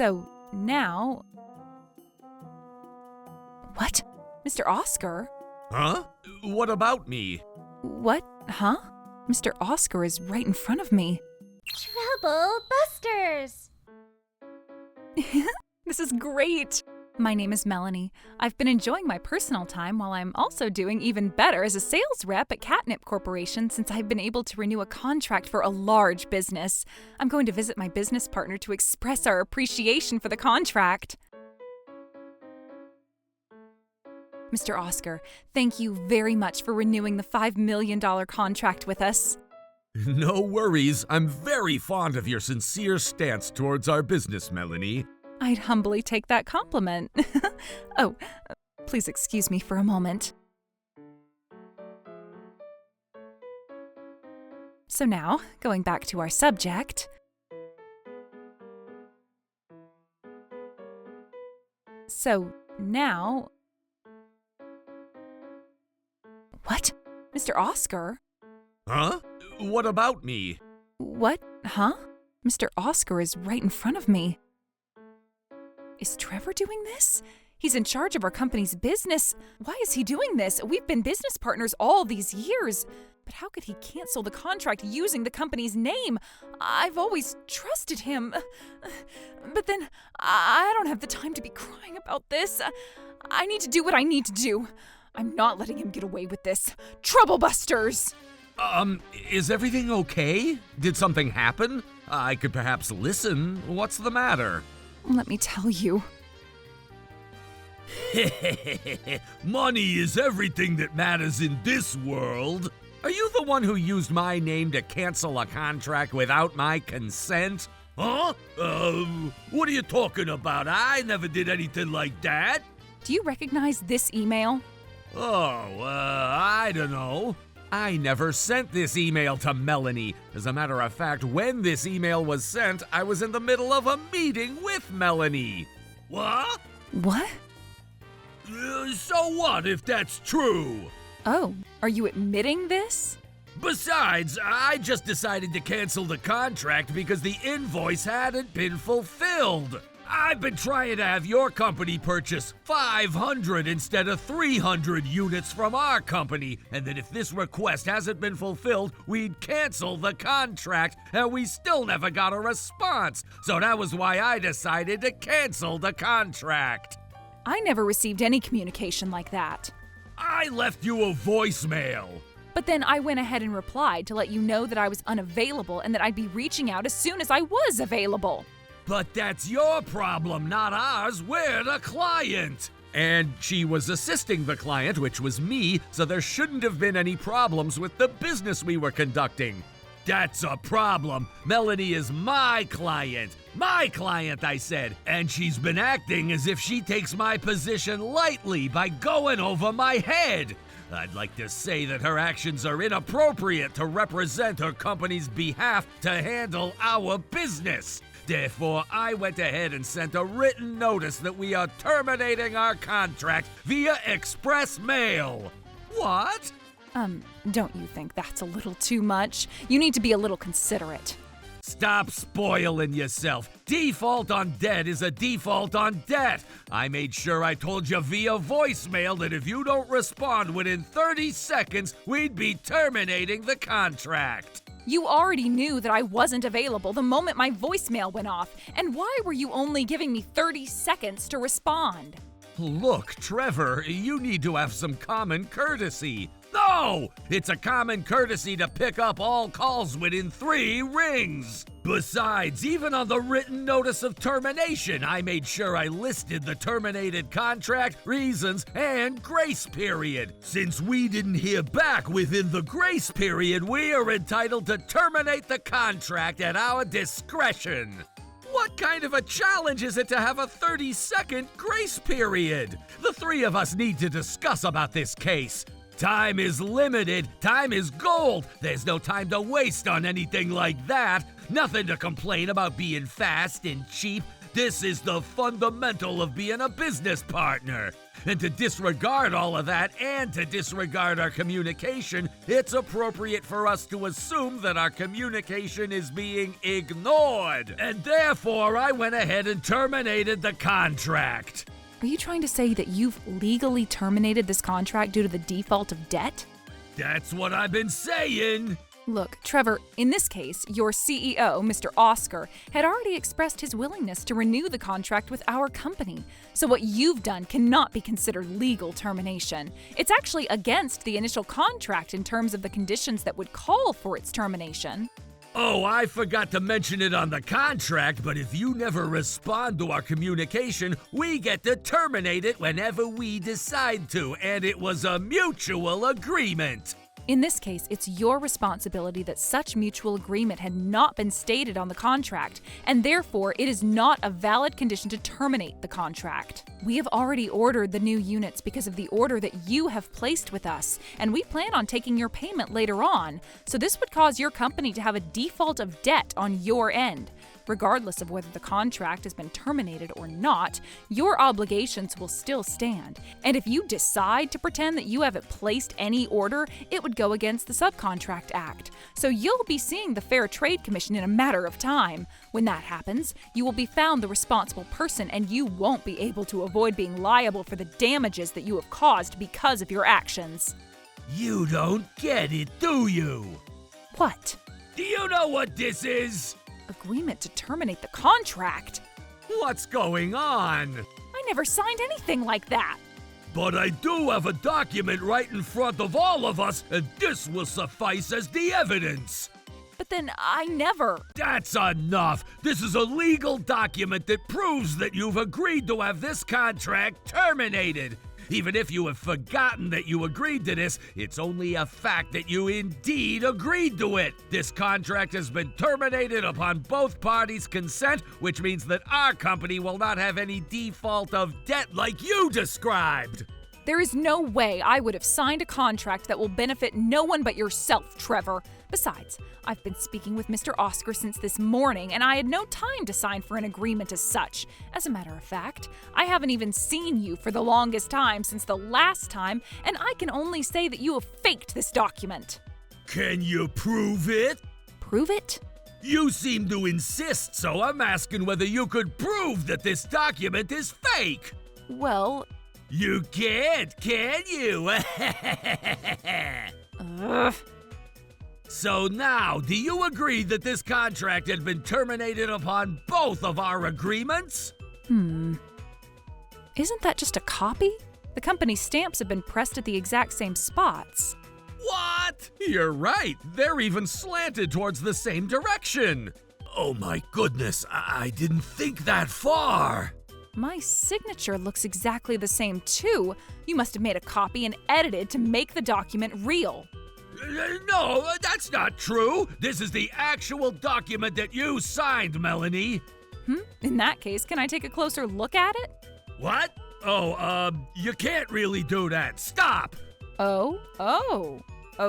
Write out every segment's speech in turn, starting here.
So now... What? Mr. Oscar? Huh? What about me? What? Huh? Mr. Oscar is right in front of me. Trouble Busters! This is great! My name is Melanie. I've been enjoying my personal time while I'm also doing even better as a sales rep at Catnip Corporation since I've been able to renew a contract for a large business. I'm going to visit my business partner to express our appreciation for the contract. Mr. Oscar, thank you very much for renewing the $5 million contract with us. No worries. I'm very fond of your sincere stance towards our business, Melanie. I'd humbly take that compliment. Oh, please excuse me for a moment. So now, going back to our subject. So now... What? Mr. Oscar? Huh? What about me? What? Huh? Mr. Oscar is right in front of me. Is Trevor doing this? He's in charge of our company's business. Why is he doing this? We've been business partners all these years. But how could he cancel the contract using the company's name? I've always trusted him. But then, I don't have the time to be crying about this. I need to do what I need to do. I'm not letting him get away with this. Trouble Busters! Is everything okay? Did something happen? I could perhaps listen. What's the matter? Let me tell you. Money is everything that matters in this world. Are you the one who used my name to cancel a contract without my consent? Huh? What are you talking about? I never did anything like that. Do you recognize this email? Oh, I don't know. I never sent this email to Melanie. As a matter of fact, when this email was sent, I was in the middle of a meeting with Melanie. What? What? So what if that's true? Oh, are you admitting this? Besides, I just decided to cancel the contract because the invoice hadn't been fulfilled. I've been trying to have your company purchase 500 instead of 300 units from our company, and that if this request hasn't been fulfilled, we'd cancel the contract, and we still never got a response. So that was why I decided to cancel the contract. I never received any communication like that. I left you a voicemail. But then I went ahead and replied to let you know that I was unavailable and that I'd be reaching out as soon as I was available. But that's your problem, not ours. We're the client. And she was assisting the client, which was me, so there shouldn't have been any problems with the business we were conducting. That's a problem. Melanie is my client. My client, I said. And she's been acting as if she takes my position lightly by going over my head. I'd like to say that her actions are inappropriate to represent her company's behalf to handle our business. Therefore, I went ahead and sent a written notice that we are terminating our contract via express mail. What? Don't you think that's a little too much? You need to be a little considerate. Stop spoiling yourself. Default on debt is a default on debt. I made sure I told you via voicemail that if you don't respond within 30 seconds, we'd be terminating the contract. You already knew that I wasn't available the moment my voicemail went off, and why were you only giving me 30 seconds to respond? Look, Trevor, you need to have some common courtesy. No! It's a common courtesy to pick up all calls within 3 rings. Besides, even on the written notice of termination, I made sure I listed the terminated contract, reasons, and grace period. Since we didn't hear back within the grace period, we are entitled to terminate the contract at our discretion. What kind of a challenge is it to have a 30-second grace period? The 3 of us need to discuss about this case. Time is limited. Time is gold. There's no time to waste on anything like that. Nothing to complain about being fast and cheap. This is the fundamental of being a business partner. And to disregard all of that and to disregard our communication, it's appropriate for us to assume that our communication is being ignored. And therefore, I went ahead and terminated the contract. Are you trying to say that you've legally terminated this contract due to the default of debt? That's what I've been saying. Look, Trevor, in this case, your CEO, Mr. Oscar, had already expressed his willingness to renew the contract with our company. So what you've done cannot be considered legal termination. It's actually against the initial contract in terms of the conditions that would call for its termination. Oh, I forgot to mention it on the contract, but if you never respond to our communication, we get to terminate it whenever we decide to, and it was a mutual agreement. In this case, it's your responsibility that such mutual agreement had not been stated on the contract, and therefore it is not a valid condition to terminate the contract. We have already ordered the new units because of the order that you have placed with us, and we plan on taking your payment later on, so this would cause your company to have a default of debt on your end. Regardless of whether the contract has been terminated or not, your obligations will still stand. And if you decide to pretend that you haven't placed any order, it would go against the Subcontract Act. So you'll be seeing the Fair Trade Commission in a matter of time. When that happens, you will be found the responsible person and you won't be able to avoid being liable for the damages that you have caused because of your actions. You don't get it, do you? What? Do you know what this is? Agreement to terminate the contract? What's going on? I never signed anything like that. But I do have a document right in front of all of us, and this will suffice as the evidence. But then I never. That's enough. This is a legal document that proves that you've agreed to have this contract terminated. Even if you have forgotten that you agreed to this, it's only a fact that you indeed agreed to it. This contract has been terminated upon both parties' consent, which means that our company will not have any default of debt like you described. There is no way I would have signed a contract that will benefit no one but yourself, Trevor. Besides, I've been speaking with Mr. Oscar since this morning, and I had no time to sign for an agreement as such. As a matter of fact, I haven't even seen you for the longest time since the last time, and I can only say that you have faked this document. Can you prove it? Prove it? You seem to insist, so I'm asking whether you could prove that this document is fake. Well... You can't, can you? Ugh. So now, do you agree that this contract had been terminated upon both of our agreements? Isn't that just a copy? The company's stamps have been pressed at the exact same spots. What? You're right. They're even slanted towards the same direction. Oh my goodness, I didn't think that far. My signature looks exactly the same too. You must have made a copy and edited to make the document real. No, that's not true. This is the actual document that you signed, Melanie. In that case, can I take a closer look at it? What? Oh, you can't really do that. Stop! Oh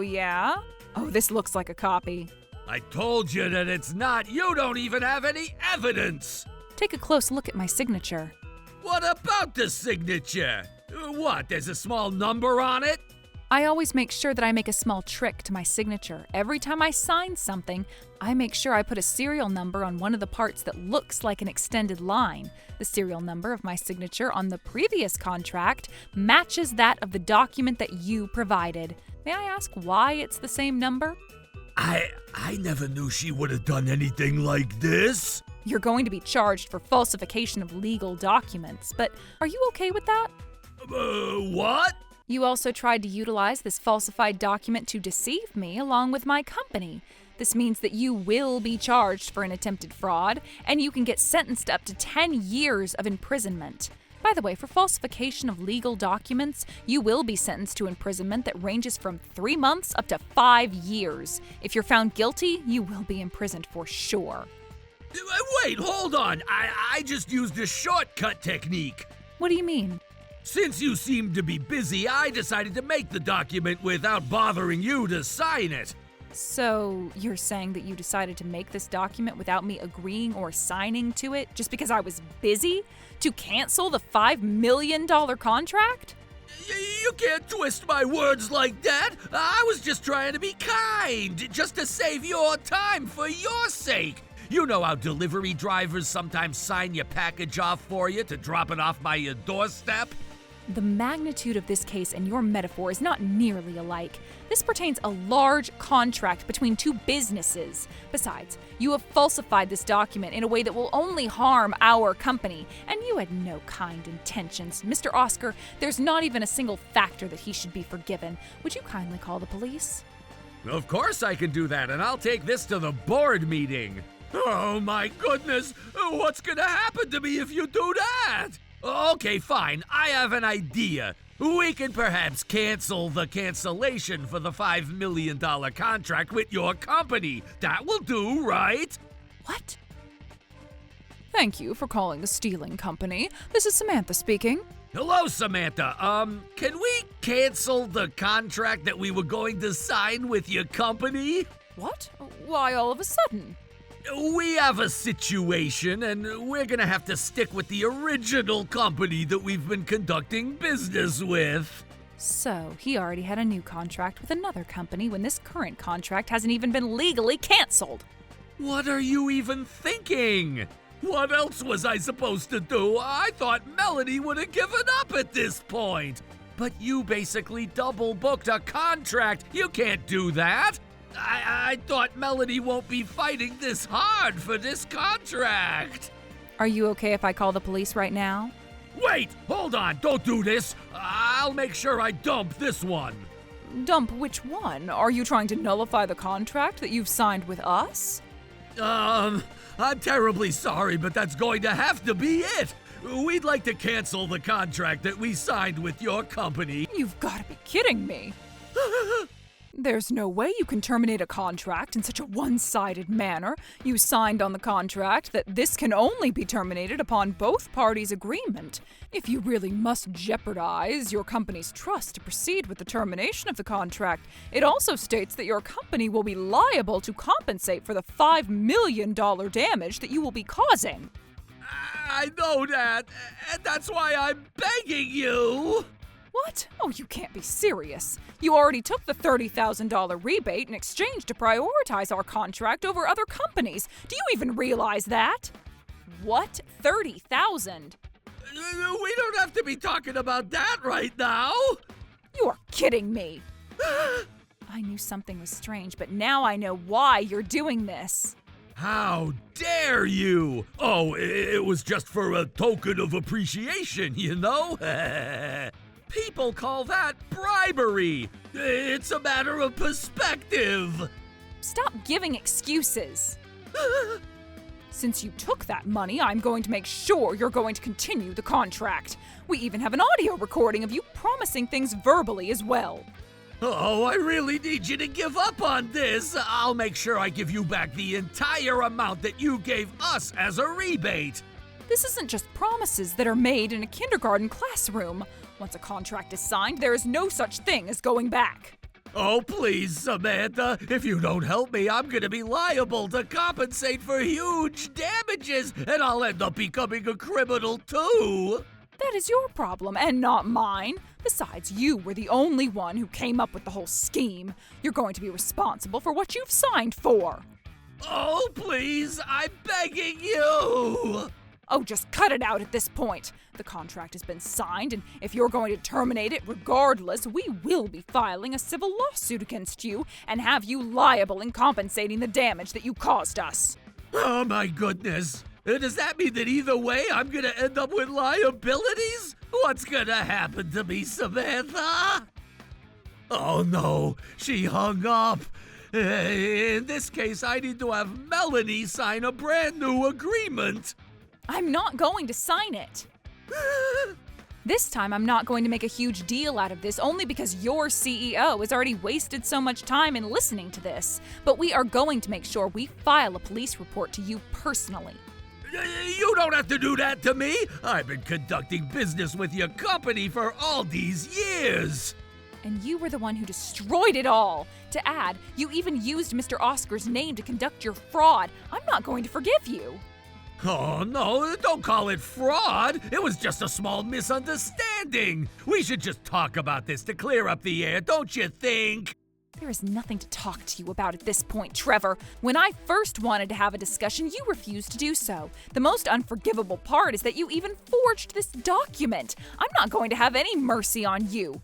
yeah? Oh, this looks like a copy. I told you that it's not. You don't even have any evidence. Take a close look at my signature. What about the signature? What, there's a small number on it? I always make sure that I make a small trick to my signature. Every time I sign something, I make sure I put a serial number on one of the parts that looks like an extended line. The serial number of my signature on the previous contract matches that of the document that you provided. May I ask why it's the same number? I never knew she would have done anything like this. You're going to be charged for falsification of legal documents, but are you okay with that? What? You also tried to utilize this falsified document to deceive me along with my company. This means that you will be charged for an attempted fraud, and you can get sentenced up to 10 years of imprisonment. By the way, for falsification of legal documents, you will be sentenced to imprisonment that ranges from 3 months up to 5 years. If you're found guilty, you will be imprisoned for sure. Wait, hold on. I just used a shortcut technique. What do you mean? Since you seemed to be busy, I decided to make the document without bothering you to sign it. So, you're saying that you decided to make this document without me agreeing or signing to it just because I was busy? To cancel the $5 million contract? You can't twist my words like that. I was just trying to be kind, just to save your time for your sake. You know how delivery drivers sometimes sign your package off for you to drop it off by your doorstep? The magnitude of this case and your metaphor is not nearly alike. This pertains a large contract between two businesses. Besides, you have falsified this document in a way that will only harm our company, and you had no kind intentions. Mr. Oscar, there's not even a single factor that he should be forgiven. Would you kindly call the police? Of course I can do that, and I'll take this to the board meeting. Oh my goodness, what's gonna happen to me if you do that? Okay, fine, I have an idea. We can perhaps cancel the cancellation for the $5 million contract with your company. That will do, right? What? Thank you for calling the stealing company. This is Samantha speaking. Hello, Samantha. Can we cancel the contract that we were going to sign with your company? What? Why all of a sudden? We have a situation, and we're gonna have to stick with the original company that we've been conducting business with. So, he already had a new contract with another company when this current contract hasn't even been legally canceled. What are you even thinking? What else was I supposed to do? I thought Melanie would have given up at this point. But you basically double booked a contract. You can't do that. I thought Melanie won't be fighting this hard for this contract. Are you okay if I call the police right now? Wait, hold on, don't do this. I'll make sure I dump this one. Dump which one? Are you trying to nullify the contract that you've signed with us? I'm terribly sorry, but that's going to have to be it. We'd like to cancel the contract that we signed with your company. You've got to be kidding me. There's no way you can terminate a contract in such a one-sided manner. You signed on the contract that this can only be terminated upon both parties' agreement. If you really must jeopardize your company's trust to proceed with the termination of the contract, it also states that your company will be liable to compensate for the $5 million damage that you will be causing. I know that, and that's why I'm begging you. What? Oh, you can't be serious. You already took the $30,000 rebate in exchange to prioritize our contract over other companies. Do you even realize that? What? $30,000? We don't have to be talking about that right now. You're kidding me. I knew something was strange, but now I know why you're doing this. How dare you? Oh, it was just for a token of appreciation, you know? People call that bribery. It's a matter of perspective. Stop giving excuses. Since you took that money, I'm going to make sure you're going to continue the contract. We even have an audio recording of you promising things verbally as well. Oh, I really need you to give up on this. I'll make sure I give you back the entire amount that you gave us as a rebate. This isn't just promises that are made in a kindergarten classroom. Once a contract is signed, there is no such thing as going back. Oh, please, Samantha. If you don't help me, I'm gonna be liable to compensate for huge damages, and I'll end up becoming a criminal too. That is your problem and not mine. Besides, you were the only one who came up with the whole scheme. You're going to be responsible for what you've signed for. Oh, please, I'm begging you. Oh, just cut it out at this point. The contract has been signed, and if you're going to terminate it regardless, we will be filing a civil lawsuit against you and have you liable in compensating the damage that you caused us. Oh, my goodness. Does that mean that either way I'm gonna end up with liabilities? What's gonna happen to me, Samantha? Oh no, she hung up. In this case, I need to have Melanie sign a brand new agreement. I'm not going to sign it. This time, I'm not going to make a huge deal out of this only because your CEO has already wasted so much time in listening to this. But we are going to make sure we file a police report to you personally. You don't have to do that to me. I've been conducting business with your company for all these years. And you were the one who destroyed it all. To add, you even used Mr. Oscar's name to conduct your fraud. I'm not going to forgive you. Oh, no, don't call it fraud. It was just a small misunderstanding. We should just talk about this to clear up the air, don't you think? There is nothing to talk to you about at this point, Trevor. When I first wanted to have a discussion, you refused to do so. The most unforgivable part is that you even forged this document. I'm not going to have any mercy on you.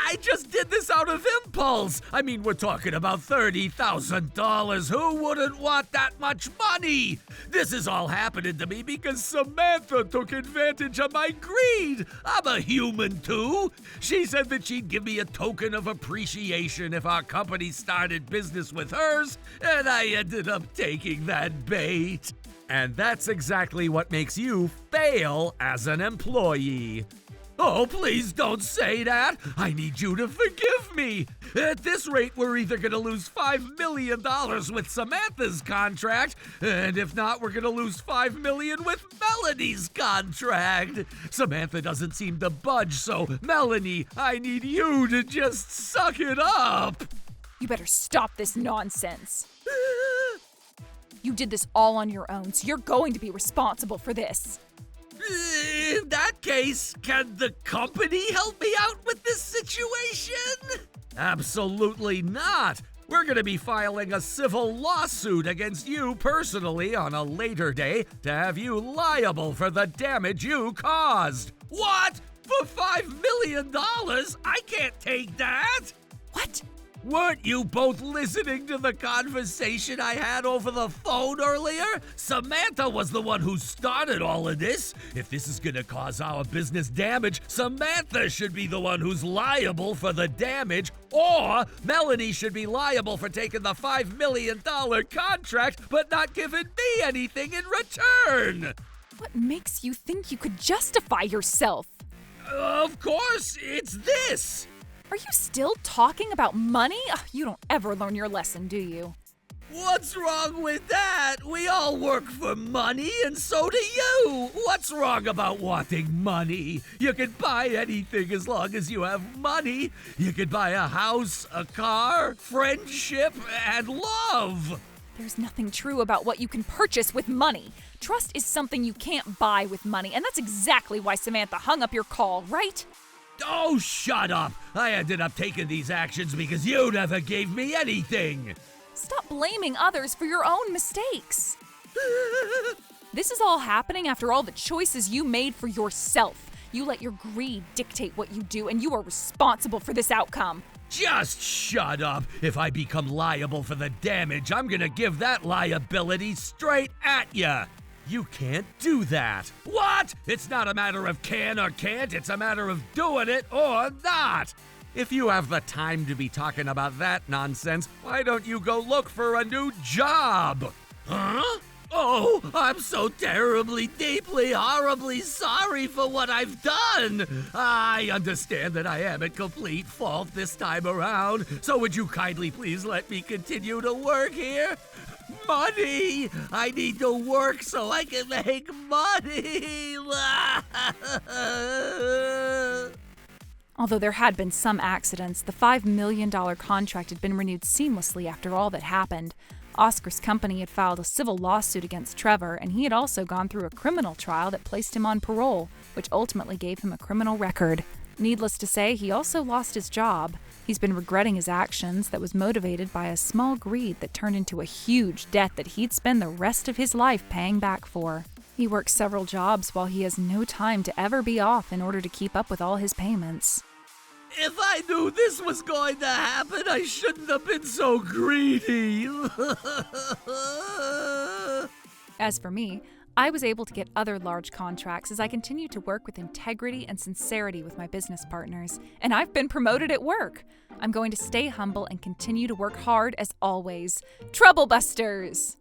I just did this out of impulse. I mean, we're talking about $30,000. Who wouldn't want that much money? This is all happening to me because Samantha took advantage of my greed. I'm a human too. She said that she'd give me a token of appreciation if our company started business with hers, and I ended up taking that bait. And that's exactly what makes you fail as an employee. Oh, please don't say that. I need you to forgive me. At this rate, we're either going to lose $5 million with Samantha's contract, and if not, we're going to lose $5 million with Melanie's contract. Samantha doesn't seem to budge, so Melanie, I need you to just suck it up. You better stop this nonsense. You did this all on your own, so you're going to be responsible for this. In that case, can the company help me out with this situation? Absolutely not. We're going to be filing a civil lawsuit against you personally on a later day to have you liable for the damage you caused. What? For $5 million? I can't take that. What? Weren't you both listening to the conversation I had over the phone earlier? Samantha was the one who started all of this. If this is gonna cause our business damage, Samantha should be the one who's liable for the damage, or Melanie should be liable for taking the $5 million contract but not giving me anything in return. What makes you think you could justify yourself? Of course, it's this. Are you still talking about money? Ugh, you don't ever learn your lesson, do you? What's wrong with that? We all work for money, and so do you. What's wrong about wanting money? You can buy anything as long as you have money. You can buy a house, a car, friendship, and love. There's nothing true about what you can purchase with money. Trust is something you can't buy with money, and that's exactly why Samantha hung up your call, right? Oh, shut up. I ended up taking these actions because you never gave me anything. Stop blaming others for your own mistakes. This is all happening after all the choices you made for yourself. You let your greed dictate what you do, and you are responsible for this outcome. Just shut up. If I become liable for the damage, I'm gonna give that liability straight at ya. You can't do that. What? It's not a matter of can or can't, it's a matter of doing it or not. If you have the time to be talking about that nonsense, why don't you go look for a new job? Huh? Oh, I'm so terribly, deeply, horribly sorry for what I've done. I understand that I am at complete fault this time around, so would you kindly please let me continue to work here? Money! I need to work so I can make money! Although there had been some accidents, the $5 million contract had been renewed seamlessly after all that happened. Oscar's company had filed a civil lawsuit against Trevor, and he had also gone through a criminal trial that placed him on parole, which ultimately gave him a criminal record. Needless to say, he also lost his job. He's been regretting his actions that was motivated by a small greed that turned into a huge debt that he'd spend the rest of his life paying back for. He works several jobs while he has no time to ever be off in order to keep up with all his payments. If I knew this was going to happen, I shouldn't have been so greedy. As for me, I was able to get other large contracts as I continued to work with integrity and sincerity with my business partners, and I've been promoted at work. I'm going to stay humble and continue to work hard as always. Trouble Busters!